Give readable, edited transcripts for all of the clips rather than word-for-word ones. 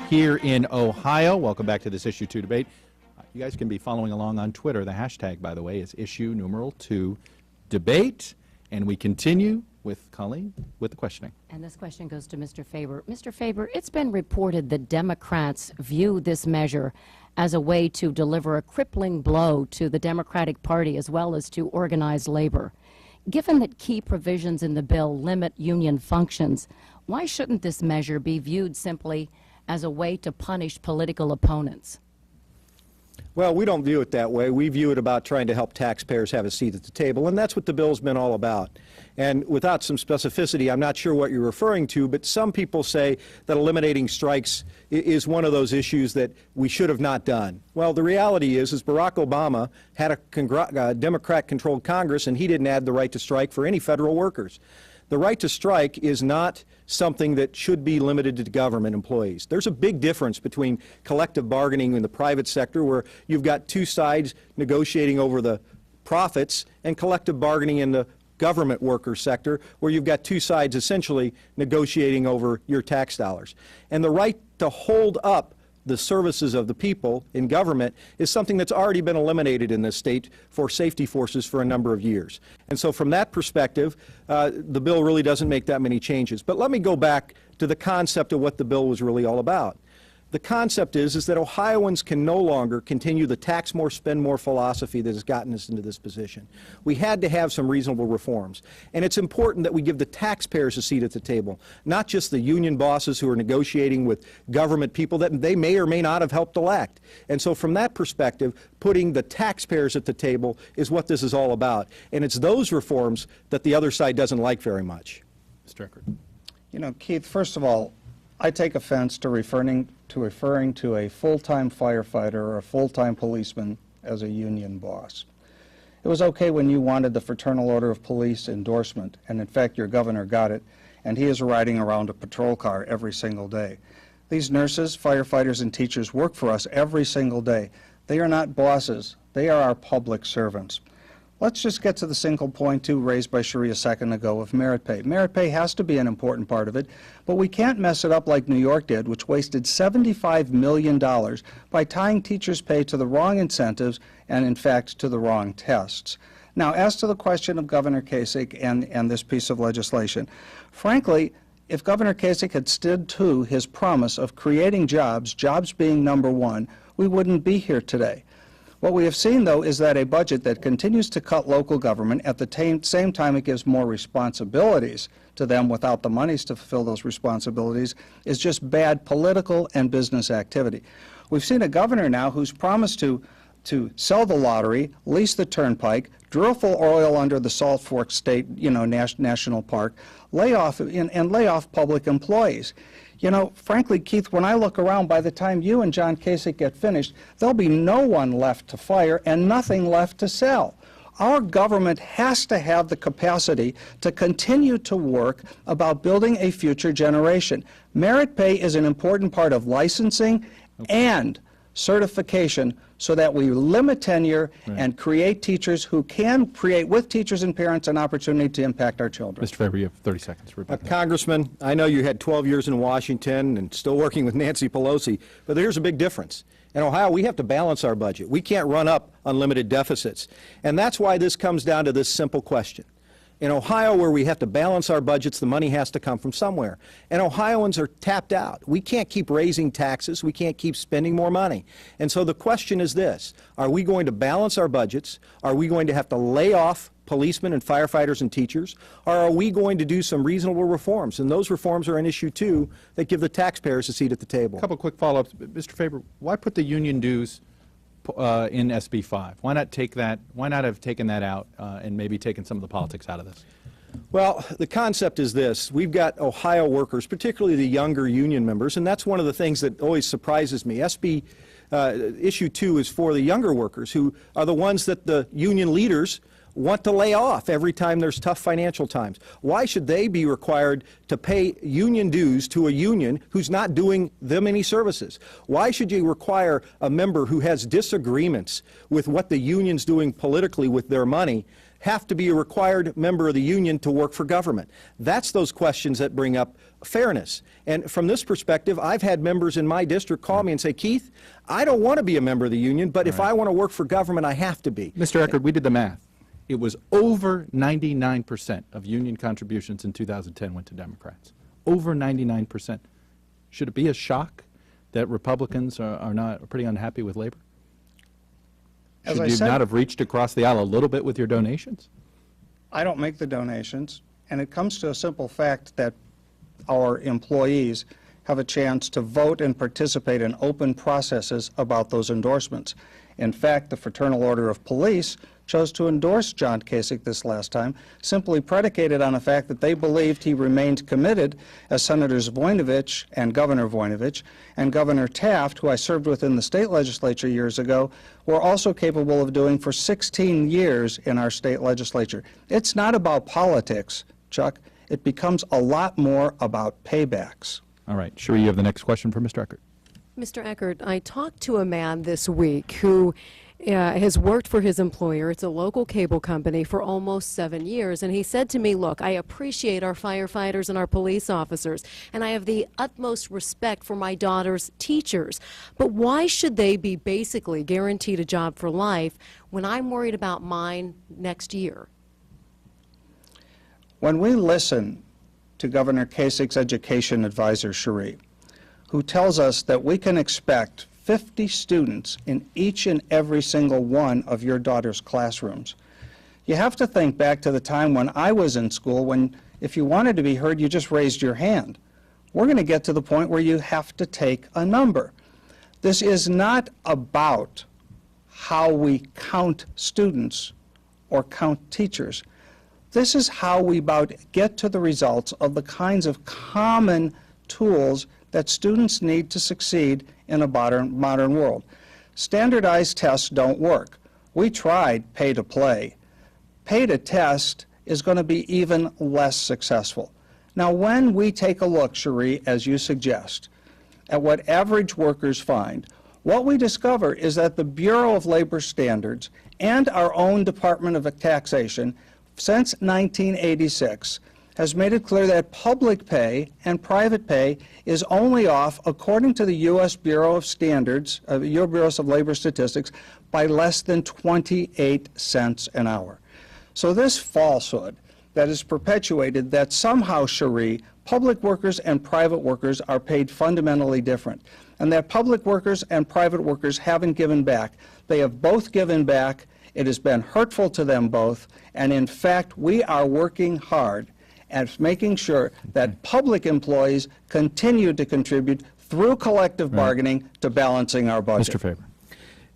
here in Ohio. Welcome back to this Issue 2 debate. You guys can be following along on Twitter. The hashtag, by the way, is issue2 debate. And we continue with Colleen with the questioning. And this question goes to Mr. Faber. Mr. Faber, it's been reported that Democrats view this measure as a way to deliver a crippling blow to the Democratic Party as well as to organized labor. Given that key provisions in the bill limit union functions, why shouldn't this measure be viewed simply as a way to punish political opponents? Well, we don't view it that way. We view it about trying to help taxpayers have a seat at the table, and that's what the bill's been all about. And without some specificity, I'm not sure what you're referring to, but some people say that eliminating strikes is one of those issues that we should have not done. Well, the reality is Barack Obama had a Democrat-controlled Congress, and he didn't add the right to strike for any federal workers. The right to strike is not something that should be limited to government employees. There's a big difference between collective bargaining in the private sector, where you've got two sides negotiating over the profits, and collective bargaining in the government worker sector, where you've got two sides essentially negotiating over your tax dollars. And the right to hold up the services of the people in government is something that's already been eliminated in this state for safety forces for a number of years. And so from that perspective, the bill really doesn't make that many changes. But let me go back to the concept of what the bill was really all about. The concept is that Ohioans can no longer continue the tax more, spend more philosophy that has gotten us into this position. We had to have some reasonable reforms. And it's important that we give the taxpayers a seat at the table, not just the union bosses who are negotiating with government people that they may or may not have helped elect. And so from that perspective, putting the taxpayers at the table is what this is all about. And it's those reforms that the other side doesn't like very much. Mr. Eckert. You know, Keith, first of all, I take offense to referring to a full-time firefighter or a full-time policeman as a union boss. It was okay when you wanted the Fraternal Order of Police endorsement, and in fact your governor got it, and he is riding around a patrol car every single day. These nurses, firefighters, and teachers work for us every single day. They are not bosses. They are our public servants. Let's just get to the single point, too, raised by Cherie a second ago of merit pay. Merit pay has to be an important part of it, but we can't mess it up like New York did, which wasted $75 million by tying teachers' pay to the wrong incentives and, in fact, to the wrong tests. Now, as to the question of Governor Kasich and this piece of legislation, frankly, if Governor Kasich had stood to his promise of creating jobs, jobs being number one, we wouldn't be here today. What we have seen, though, is that a budget that continues to cut local government at the same time it gives more responsibilities to them without the monies to fulfill those responsibilities is just bad political and business activity. We've seen a governor now who's promised to sell the lottery, lease the turnpike, drill for oil under the Salt Fork State, National Park, lay off public employees. You know, frankly, Keith, when I look around, by the time you and John Kasich get finished, there'll be no one left to fire and nothing left to sell. Our government has to have the capacity to continue to work about building a future generation. Merit pay is an important part of licensing and certification so that we limit tenure and create teachers who can create with teachers and parents an opportunity to impact our children. Mr. Faber, you have 30 seconds. Congressman, I know you had 12 years in Washington and still working with Nancy Pelosi, but here's a big difference. In Ohio, we have to balance our budget. We can't run up unlimited deficits. And that's why this comes down to this simple question. In Ohio, where we have to balance our budgets, the money has to come from somewhere. And Ohioans are tapped out. We can't keep raising taxes. We can't keep spending more money. And so the question is this: are we going to balance our budgets? Are we going to have to lay off policemen and firefighters and teachers? Or are we going to do some reasonable reforms? And those reforms are an issue, too, that give the taxpayers a seat at the table. A couple quick follow-ups. Mr. Faber, why put the union dues in SB 5? Why not take that? Why not have taken that out and maybe taken some of the politics out of this? Well, the concept is this. We've got Ohio workers, particularly the younger union members, and that's one of the things that always surprises me. SB issue 2 is for the younger workers, who are the ones that the union leaders want to lay off every time there's tough financial times. Why should they be required to pay union dues to a union who's not doing them any services? Why should you require a member who has disagreements with what the union's doing politically with their money have to be a required member of the union to work for government? That's those questions that bring up fairness. And from this perspective, I've had members in my district call me and say, Keith, I don't want to be a member of the union, but if I want to work for government, I have to be. Mr. Eckert, we did the math. It was over 99% of union contributions in 2010 went to Democrats. Over 99%. Should it be a shock that Republicans are pretty unhappy with labor? As Should I you said- not have reached across the aisle a little bit with your donations? I don't make the donations, and it comes to a simple fact that our employees have a chance to vote and participate in open processes about those endorsements. In fact, the Fraternal Order of Police chose to endorse John Kasich this last time, simply predicated on the fact that they believed he remained committed, as Senators Voinovich and Governor Voinovich and Governor Taft, who I served with in the state legislature years ago, were also capable of doing for 16 years in our state legislature. It's not about politics, Chuck. It becomes a lot more about paybacks. All right. Sheree, you have the next question for Mr. Eckert. Mr. Eckert, I talked to a man this week who has worked for his employer. It's a local cable company for almost 7 years. And he said to me, look, I appreciate our firefighters and our police officers, and I have the utmost respect for my daughter's teachers. But why should they be basically guaranteed a job for life when I'm worried about mine next year? When we listen to Governor Kasich's education advisor, Sheree, who tells us that we can expect 50 students in each and every single one of your daughter's classrooms, you have to think back to the time when I was in school, when if you wanted to be heard, you just raised your hand. We're going to get to the point where you have to take a number. This is not about how we count students or count teachers. This is how we get to the results of the kinds of common tools that students need to succeed in a modern world. Standardized tests don't work. We tried pay to play. Pay to test is going to be even less successful. Now, when we take a look, Sheree, as you suggest, at what average workers find, what we discover is that the Bureau of Labor Standards and our own Department of Taxation, since 1986, has made it clear that public pay and private pay is only off, according to the U.S. Bureau of Standards, U.S. Bureau of Labor Statistics, by less than 28 cents an hour. So this falsehood that is perpetuated that somehow, Sheree, public workers and private workers are paid fundamentally different, and that public workers and private workers haven't given back. They have both given back. It has been hurtful to them both, and in fact, we are working hard at making sure that public employees continue to contribute through collective bargaining to balancing our budget. Mr. Faber.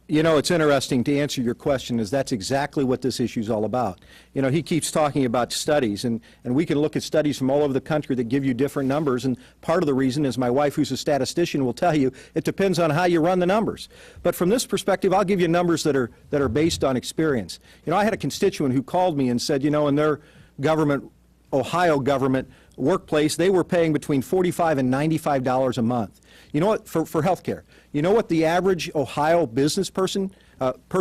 You know, it's interesting to answer your question, is that's exactly what this issue is all about. You know, he keeps talking about studies, and we can look at studies from all over the country that give you different numbers, and part of the reason is my wife, who's a statistician, will tell you it depends on how you run the numbers. But from this perspective, I'll give you numbers that are based on experience. You know, I had a constituent who called me and said, you know, in their government, Ohio government workplace, they were paying between $45 and $95 a month. You know what, for health care, you know what the average Ohio business person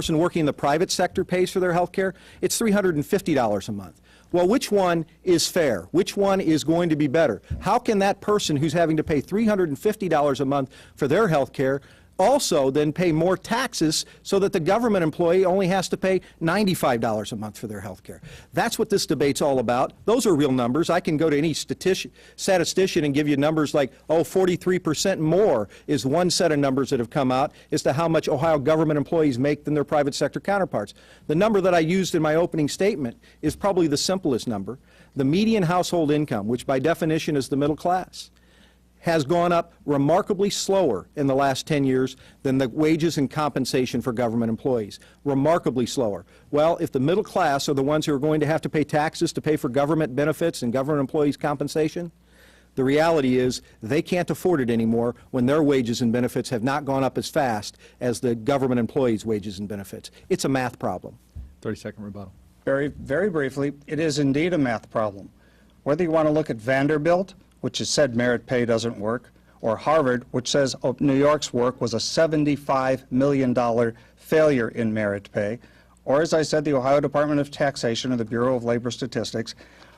working in the private sector pays for their health care? It's $350 a month. Well, which one is fair? Which one is going to be better? How can that person who's having to pay $350 a month for their health care also then pay more taxes so that the government employee only has to pay $95 a month for their health care? That's what this debate's all about. Those are real numbers. I can go to any statistician and give you numbers like, oh, 43% more is one set of numbers that have come out as to how much Ohio government employees make than their private sector counterparts. The number that I used in my opening statement is probably the simplest number. The median household income, which by definition is the middle class, has gone up remarkably slower in the last 10 years than the wages and compensation for government employees. Remarkably slower. Well, if the middle class are the ones who are going to have to pay taxes to pay for government benefits and government employees' compensation, the reality is they can't afford it anymore when their wages and benefits have not gone up as fast as the government employees' wages and benefits. It's a math problem. 30-second rebuttal. Very, very briefly, it is indeed a math problem. Whether you want to look at Vanderbilt, which has said merit pay doesn't work, or Harvard, which says New York's work was a $75 million failure in merit pay, or as I said, the Ohio Department of Taxation or the Bureau of Labor Statistics,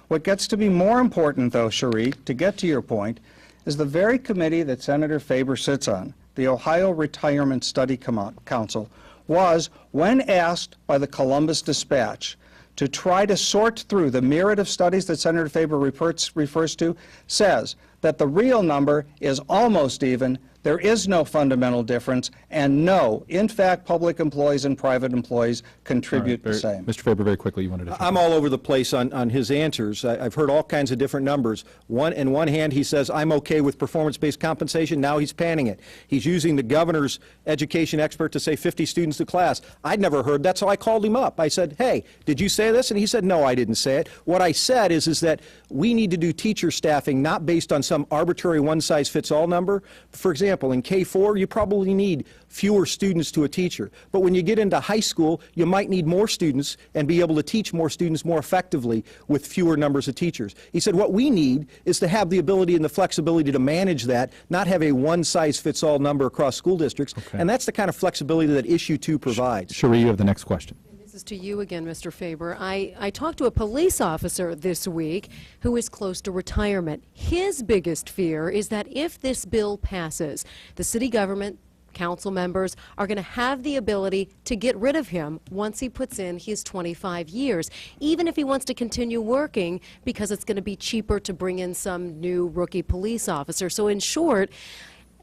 What gets to be more important, though, Cherie, to get to your point, is the very committee that Senator Faber sits on, the Ohio Retirement Study Council, was, when asked by the Columbus Dispatch to try to sort through the myriad of studies that Senator Faber refers to, says that the real number is almost even, there is no fundamental difference, and no, in fact, public employees and private employees contribute the same. Mr. Faber, very quickly, you wanted to... I'm all over the place on his answers. I've heard all kinds of different numbers. In one hand, he says, I'm okay with performance-based compensation. Now he's panning it. He's using the governor's education expert to say 50 students to class. I'd never heard that, so I called him up. I said, hey, did you say this? And he said, no, I didn't say it. What I said is that we need to do teacher staffing not based on some arbitrary one-size-fits-all number. For example, in K-4, you probably need fewer students to a teacher. But when you get into high school, you might need more students and be able to teach more students more effectively with fewer numbers of teachers. He said what we need is to have the ability and the flexibility to manage that, not have a one-size-fits-all number across school districts. Okay. And that's the kind of flexibility that Issue 2 provides. Cherie, you have the next question. This is to you again, Mr. Faber. I talked to a police officer this week who is close to retirement. His biggest fear is that if this bill passes, the city government, council members are going to have the ability to get rid of him once he puts in his 25 years, even if he wants to continue working, because it's going to be cheaper to bring in some new rookie police officer. So in short,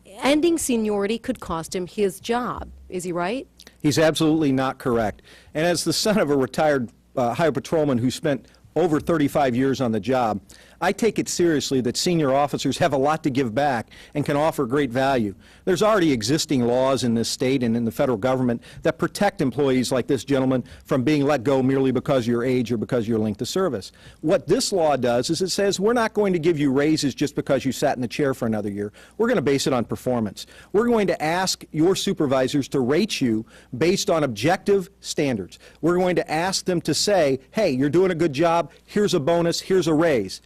ending seniority could cost him his job. Is he right? He's absolutely not correct. And as the son of a retired highway patrolman who spent over 35 years on the job, I take it seriously that senior officers have a lot to give back and can offer great value. There's already existing laws in this state and in the federal government that protect employees like this gentleman from being let go merely because of your age or because of your length of service. What this law does is it says we're not going to give you raises just because you sat in the chair for another year. We're going to base it on performance. We're going to ask your supervisors to rate you based on objective standards. We're going to ask them to say, hey, you're doing a good job, here's a bonus, here's a raise.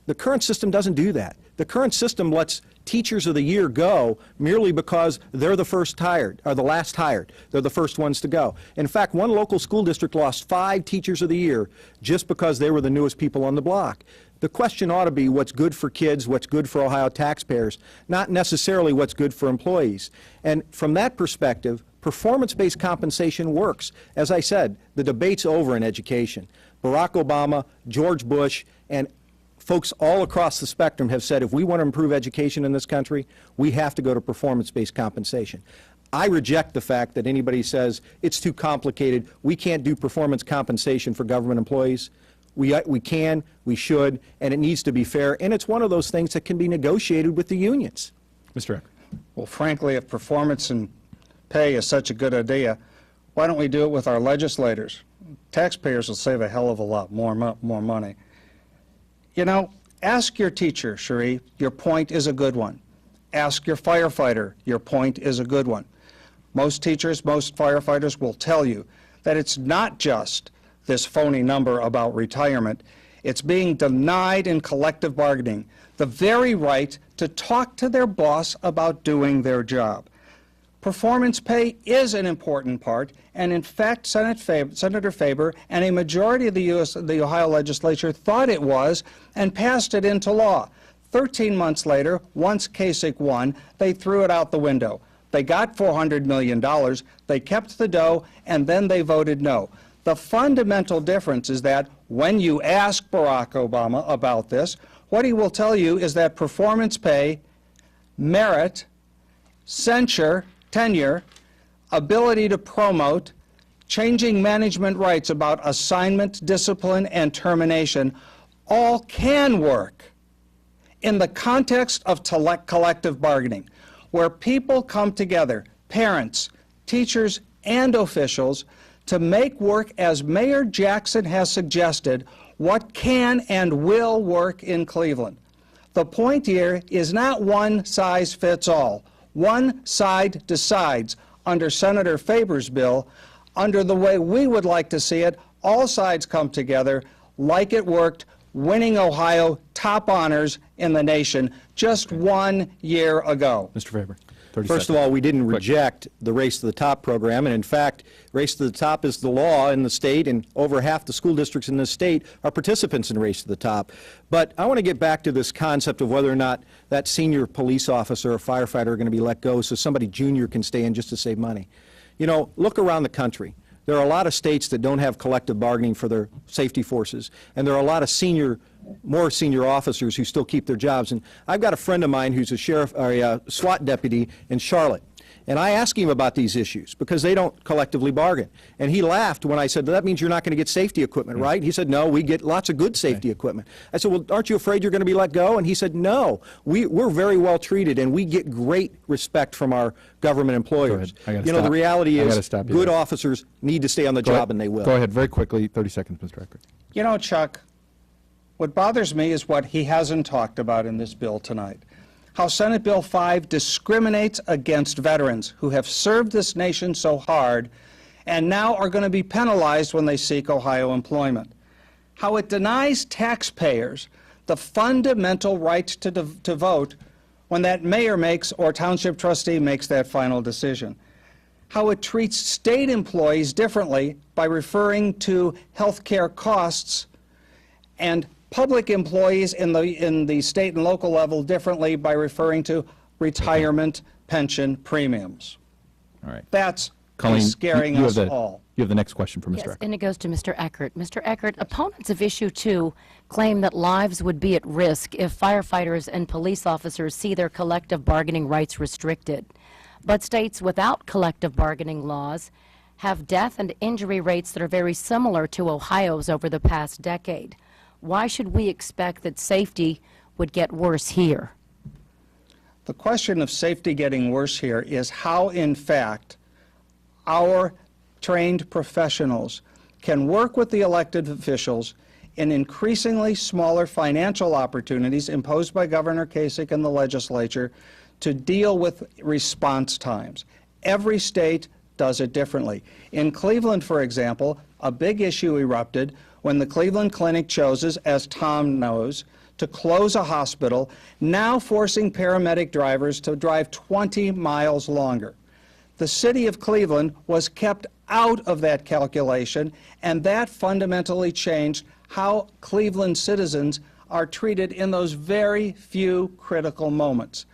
The current system doesn't do that. The current system lets Teachers of the Year go merely because they're the first hired, or the last hired. They're the first ones to go. In fact, one local school district lost 5 Teachers of the Year just because they were the newest people on the block. The question ought to be what's good for kids, what's good for Ohio taxpayers, not necessarily what's good for employees. And from that perspective, performance-based compensation works. As I said, the debate's over in education. Barack Obama, George Bush, and folks all across the spectrum have said if we want to improve education in this country, we have to go to performance-based compensation. I reject the fact that anybody says it's too complicated, we can't do performance compensation for government employees. We can, we should, and it needs to be fair, and it's one of those things that can be negotiated with the unions. Mr. Eck. Well, frankly, if performance and pay is such a good idea, why don't we do it with our legislators? Taxpayers will save a hell of a lot more money. You know, ask your teacher, Cherie, your point is a good one. Ask your firefighter, your point is a good one. Most teachers, most firefighters will tell you that it's not just this phony number about retirement. It's being denied in collective bargaining the very right to talk to their boss about doing their job. Performance pay is an important part, and in fact, Senator Faber and a majority of the Ohio legislature thought it was and passed it into law. 13 months later, once Kasich won, they threw it out the window. They got $400 million, they kept the dough, and then they voted no. The fundamental difference is that when you ask Barack Obama about this, what he will tell you is that performance pay, merit, censure, tenure, ability to promote, changing management rights about assignment, discipline, and termination all can work in the context of collective bargaining, where people come together, parents, teachers, and officials, to make work, as Mayor Jackson has suggested, what can and will work in Cleveland. The point here is not one size fits all. One side decides. Under Senator Faber's bill, under the way we would like to see it, all sides come together like it worked winning Ohio top honors in the nation just 1 year ago. Mr. Faber, 30 First of seconds. all, we didn't Quick. reject the Race to the Top program, and in fact, Race to the Top is the law in the state, and over half the school districts in this state are participants in Race to the Top. But I want to get back to this concept of whether or not that senior police officer or firefighter are going to be let go so somebody junior can stay in just to save money. You know, look around the country. There are a lot of states that don't have collective bargaining for their safety forces, and there are a lot of more senior officers who still keep their jobs. And I've got a friend of mine who's a sheriff or a SWAT deputy in Charlotte, and I asked him about these issues because they don't collectively bargain. And he laughed when I said, that means you're not going to get safety equipment, right? He said, no, we get lots of good safety equipment. I said, well, aren't you afraid you're going to be let go? And he said, no, we're very well treated, and we get great respect from our government employers. I gotta You know, stop. the reality I is gotta stop you good there. officers need to stay on the Go job, ahead. and they will. Go ahead, very quickly, 30 seconds, Mr. Eckert. You know, Chuck, what bothers me is what he hasn't talked about in this bill tonight. How Senate Bill 5 discriminates against veterans who have served this nation so hard and now are going to be penalized when they seek Ohio employment. How it denies taxpayers the fundamental right to vote when that mayor makes or township trustee makes that final decision. How it treats state employees differently by referring to health care costs and public employees in the state and local level differently by referring to retirement pension premiums. All right. That's Colleen, scaring you us have all. You have the next question for Mr. Yes, Eckert. and it goes to Mr. Eckert. Mr. Eckert, opponents of Issue 2 claim that lives would be at risk if firefighters and police officers see their collective bargaining rights restricted. But states without collective bargaining laws have death and injury rates that are very similar to Ohio's over the past decade. Why should we expect that safety would get worse here? The question of safety getting worse here is how, in fact, our trained professionals can work with the elected officials in increasingly smaller financial opportunities imposed by Governor Kasich and the legislature to deal with response times. Every state does it differently. In Cleveland, for example, a big issue erupted when the Cleveland Clinic chose, as Tom knows, to close a hospital, now forcing paramedic drivers to drive 20 miles longer. The city of Cleveland was kept out of that calculation, and that fundamentally changed how Cleveland citizens are treated in those very few critical moments.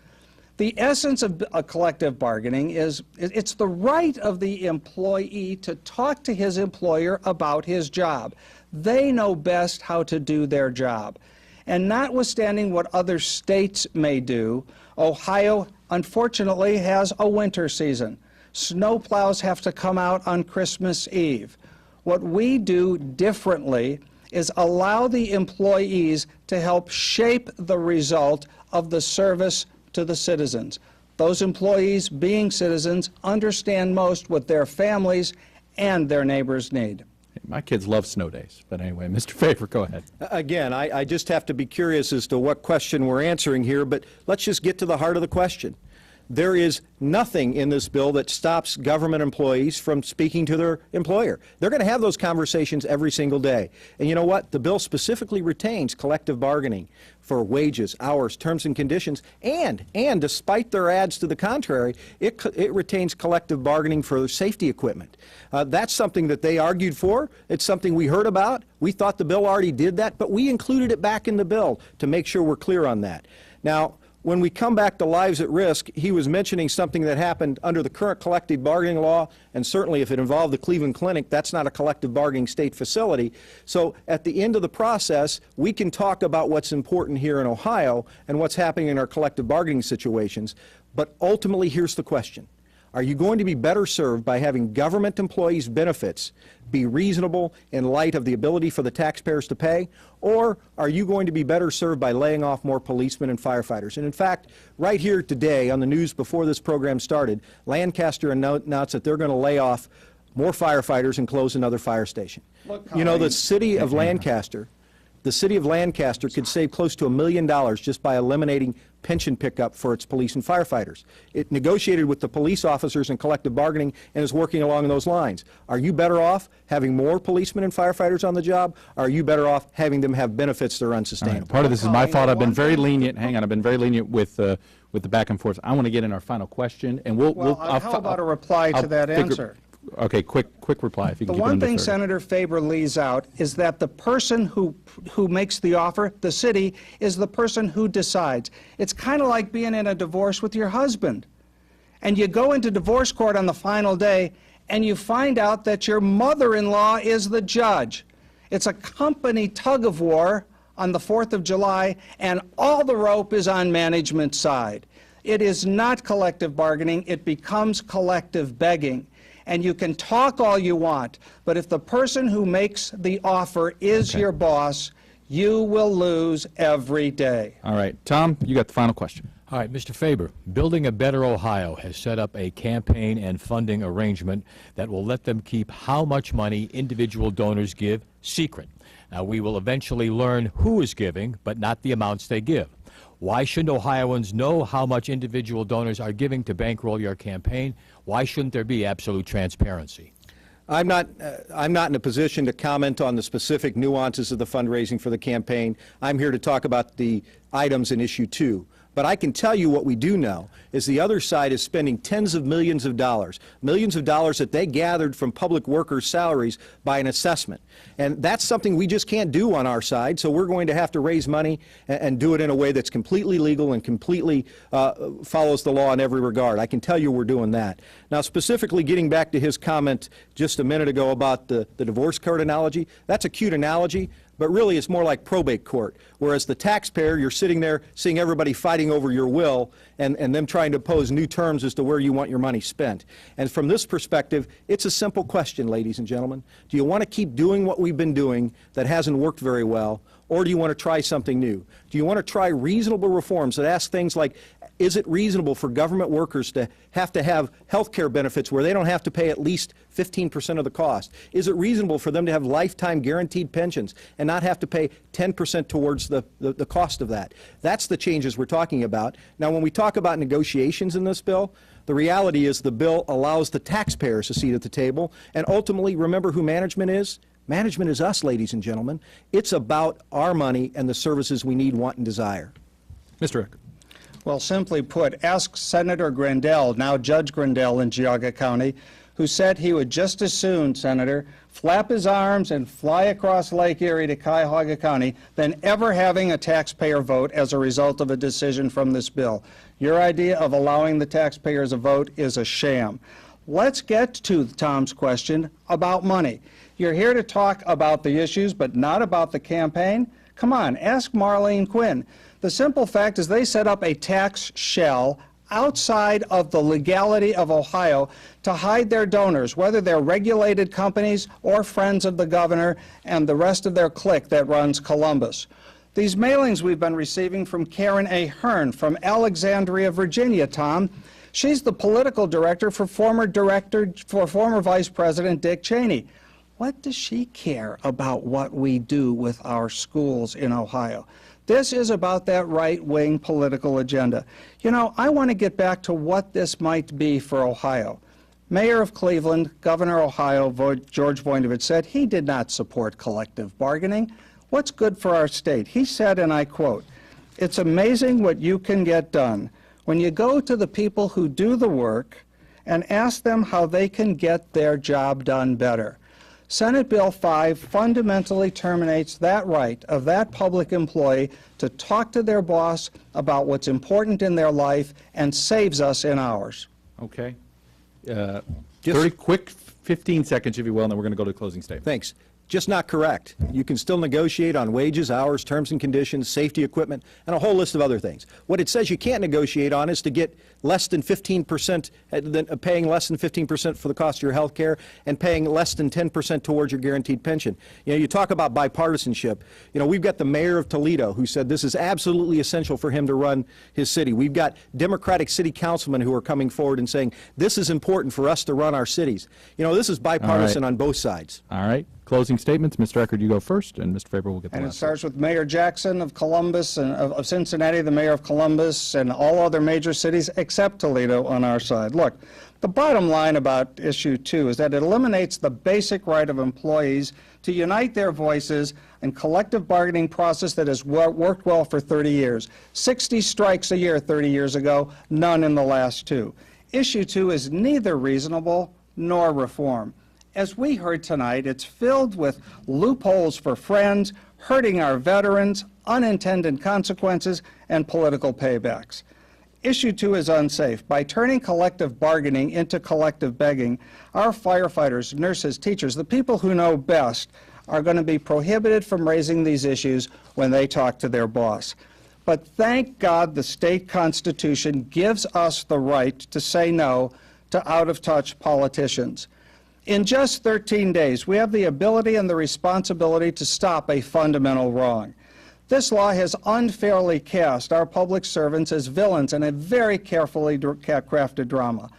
The essence of collective bargaining is it's the right of the employee to talk to his employer about his job. They know best how to do their job. And notwithstanding what other states may do, Ohio unfortunately has a winter season. Snowplows have to come out on Christmas Eve. What we do differently is allow the employees to help shape the result of the service to the citizens. Those employees, being citizens, understand most what their families and their neighbors need. My kids love snow days, but anyway, Mr. Faber, go ahead. Again, I just have to be curious as to what question we're answering here, but let's just get to the heart of the question. There is nothing in this bill that stops government employees from speaking to their employer. They're going to have those conversations every single day. And you know what? The bill specifically retains collective bargaining for wages, hours, terms and conditions, and despite their ads to the contrary, it retains collective bargaining for safety equipment. That's something that they argued for. It's something we heard about. We thought the bill already did that, but we included it back in the bill to make sure we're clear on that. Now, when we come back to lives at risk, he was mentioning something that happened under the current collective bargaining law, and certainly if it involved the Cleveland Clinic, that's not a collective bargaining state facility. So at the end of the process, we can talk about what's important here in Ohio and what's happening in our collective bargaining situations, but ultimately here's the question. Are you going to be better served by having government employees' benefits be reasonable in light of the ability for the taxpayers to pay, or are you going to be better served by laying off more policemen and firefighters? And in fact, right here today on the news before this program started, Lancaster announced that they're going to lay off more firefighters and close another fire station. Look, you know, the Colleen. city of Lancaster the city of Lancaster could save close to $1 million just by eliminating pension pickup for its police and firefighters. It negotiated with the police officers in collective bargaining and is working along those lines. Are you better off having more policemen and firefighters on the job? Or are you better off having them have benefits that are unsustainable? Part of this is my fault. I've been very lenient. Hang on, I've been very lenient with the back and forth. I want to get in our final question, and How about a reply to that answer? Okay, quick reply if you The can. one thing Senator Faber leaves out is that the person who makes the offer, the city, is the person who decides. It's kind of like being in a divorce with your husband. And you go into divorce court on the final day, and you find out that your mother-in-law is the judge. It's a company tug-of-war on the 4th of July, and all the rope is on management's side. It is not collective bargaining. It becomes collective begging. And you can talk all you want, but if the person who makes the offer is your boss, you will lose every day. All right, Tom, you got the final question. All right, Mr. Faber, Building a Better Ohio has set up a campaign and funding arrangement that will let them keep how much money individual donors give secret. Now, we will eventually learn who is giving, but not the amounts they give. Why shouldn't Ohioans know how much individual donors are giving to bankroll your campaign? Why shouldn't there be absolute transparency? I'm not in a position to comment on the specific nuances of the fundraising for the campaign. I'm here to talk about the items in issue 2. But I can tell you what we do know is the other side is spending tens of millions of dollars that they gathered from public workers' salaries by an assessment. And that's something we just can't do on our side, so we're going to have to raise money and do it in a way that's completely legal and completely follows the law in every regard. I can tell you we're doing that. Now, specifically getting back to his comment just a minute ago about the divorce court analogy, that's a cute analogy, but really it's more like probate court, whereas the taxpayer, you're sitting there seeing everybody fighting over your will and them trying to pose new terms as to where you want your money spent. And from this perspective, it's a simple question, ladies and gentlemen. Do you want to keep doing what we've been doing that hasn't worked very well, or do you want to try something new? Do you want to try reasonable reforms that ask things like, is it reasonable for government workers to have health care benefits where they don't have to pay at least 15% of the cost? Is it reasonable for them to have lifetime guaranteed pensions and not have to pay 10% towards the cost of that? That's the changes we're talking about. Now, when we talk about negotiations in this bill, the reality is the bill allows the taxpayers a seat at the table, and ultimately, remember who management is? Management is us, ladies and gentlemen. It's about our money and the services we need, want, and desire. Mr. Rick. Well, simply put, ask Senator Grandel, now Judge Grandel in Geauga County, who said he would just as soon, Senator, flap his arms and fly across Lake Erie to Cuyahoga County than ever having a taxpayer vote as a result of a decision from this bill. Your idea of allowing the taxpayers a vote is a sham. Let's get to Tom's question about money. You're here to talk about the issues, but not about the campaign? Come on, ask Marlene Quinn. The simple fact is they set up a tax shell outside of the legality of Ohio to hide their donors, whether they're regulated companies or friends of the governor and the rest of their clique that runs Columbus. These mailings we've been receiving from Karen A. Hearn from Alexandria, Virginia, Tom. She's the political director for former Vice President Dick Cheney. What does she care about what we do with our schools in Ohio? This is about that right-wing political agenda. You know, I want to get back to what this might be for Ohio. Mayor of Cleveland, Governor of Ohio, George Voinovich, said he did not support collective bargaining. What's good for our state? He said, and I quote, "It's amazing what you can get done when you go to the people who do the work and ask them how they can get their job done better." Senate Bill 5 fundamentally terminates that right of that public employee to talk to their boss about what's important in their life and saves us in ours. Okay. 30 quick 15 seconds, if you will, and then we're going to go to the closing statement. Thanks. Just not correct. You can still negotiate on wages, hours, terms and conditions, safety equipment, and a whole list of other things. What it says you can't negotiate on is to get less than 15%, paying less than 15% for the cost of your health care and paying less than 10% towards your guaranteed pension. You know, you talk about bipartisanship. You know, we've got the mayor of Toledo who said this is absolutely essential for him to run his city. We've got Democratic city councilmen who are coming forward and saying this is important for us to run our cities. You know, this is bipartisan on both sides. All right. closing statements. Mr. Eckert, you go first, and Mr. Faber will get the And it last starts with Mayor Jackson of Columbus and of Cincinnati, the mayor of Columbus, and all other major cities except Toledo on our side. Look, the bottom line about issue 2 is that it eliminates the basic right of employees to unite their voices in collective bargaining process that has worked well for 30 years. 60 strikes a year 30 years ago, none in the last 2. Issue 2 is neither reasonable nor reform. As we heard tonight, it's filled with loopholes for friends, hurting our veterans, unintended consequences, and political paybacks. Issue 2 is unsafe. By turning collective bargaining into collective begging, our firefighters, nurses, teachers, the people who know best, are going to be prohibited from raising these issues when they talk to their boss. But thank God the state constitution gives us the right to say no to out-of-touch politicians. In just 13 days, we have the ability and the responsibility to stop a fundamental wrong. This law has unfairly cast our public servants as villains in a very carefully crafted drama.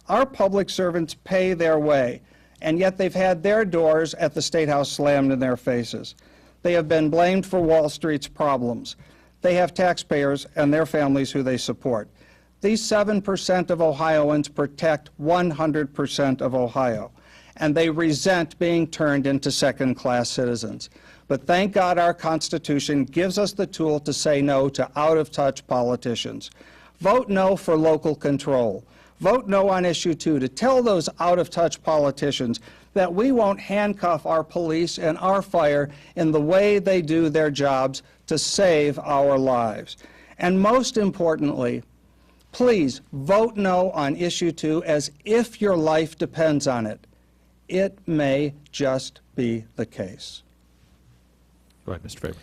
Our public servants pay their way, and yet they've had their doors at the State House slammed in their faces. They have been blamed for Wall Street's problems. They have taxpayers and their families who they support. These 7% of Ohioans protect 100% of Ohio, and they resent being turned into second-class citizens. But thank God our Constitution gives us the tool to say no to out-of-touch politicians. Vote no for local control. Vote no on issue 2 to tell those out-of-touch politicians that we won't handcuff our police and our fire in the way they do their jobs to save our lives. And most importantly, please vote no on issue 2 as if your life depends on it. It may just be the case. Go ahead, Mr. Faber.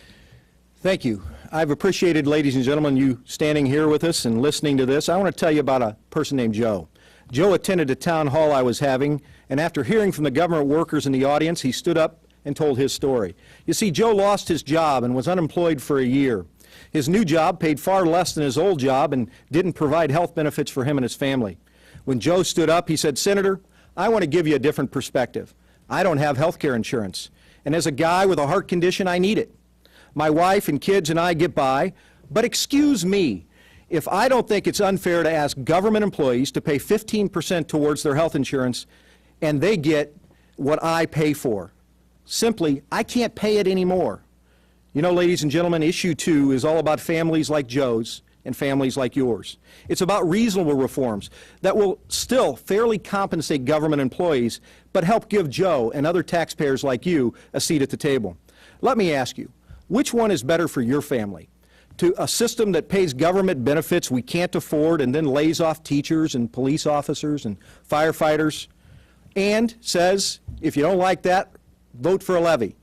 Thank you. I've appreciated, ladies and gentlemen, you standing here with us and listening to this. I want to tell you about a person named Joe. Joe attended a town hall I was having, and after hearing from the government workers in the audience, he stood up and told his story. You see, Joe lost his job and was unemployed for a year. His new job paid far less than his old job and didn't provide health benefits for him and his family. When Joe stood up, he said, "Senator, I want to give you a different perspective. I don't have health care insurance, and as a guy with a heart condition, I need it. My wife and kids and I get by, but excuse me, if I don't think it's unfair to ask government employees to pay 15% towards their health insurance and they get what I pay for. Simply, I can't pay it anymore." You know, ladies and gentlemen, issue 2 is all about families like Joe's and families like yours. It's about reasonable reforms that will still fairly compensate government employees, but help give Joe and other taxpayers like you a seat at the table. Let me ask you, which one is better for your family? To a system that pays government benefits we can't afford and then lays off teachers and police officers and firefighters and says, if you don't like that, vote for a levy.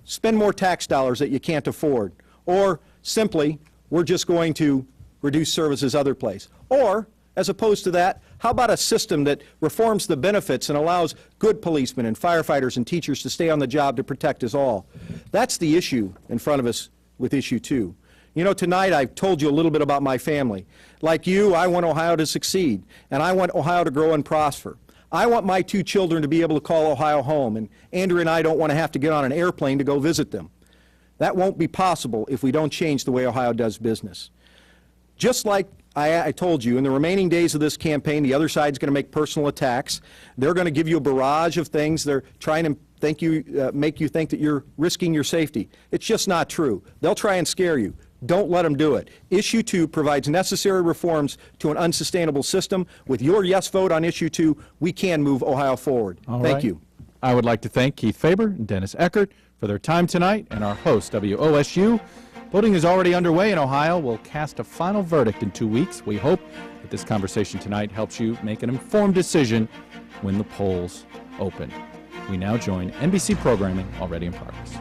Spend more tax dollars that you can't afford. Or simply, we're just going to reduce services other place. Or, as opposed to that, how about a system that reforms the benefits and allows good policemen and firefighters and teachers to stay on the job to protect us all? That's the issue in front of us with issue 2. You know, tonight I've told you a little bit about my family. Like you, I want Ohio to succeed, and I want Ohio to grow and prosper. I want my 2 children to be able to call Ohio home, and Andrew and I don't want to have to get on an airplane to go visit them. That won't be possible if we don't change the way Ohio does business. Just like I told you, in the remaining days of this campaign, the other side's going to make personal attacks. They're going to give you a barrage of things. They're trying to make you think that you're risking your safety. It's just not true. They'll try and scare you. Don't let them do it. Issue 2 provides necessary reforms to an unsustainable system. With your yes vote on issue 2, we can move Ohio forward. Thank you. I would like to thank Keith Faber and Dennis Eckert for their time tonight, and our host, WOSU. Voting is already underway in Ohio. We'll cast a final verdict in 2 weeks. We hope that this conversation tonight helps you make an informed decision when the polls open. We now join NBC programming already in progress.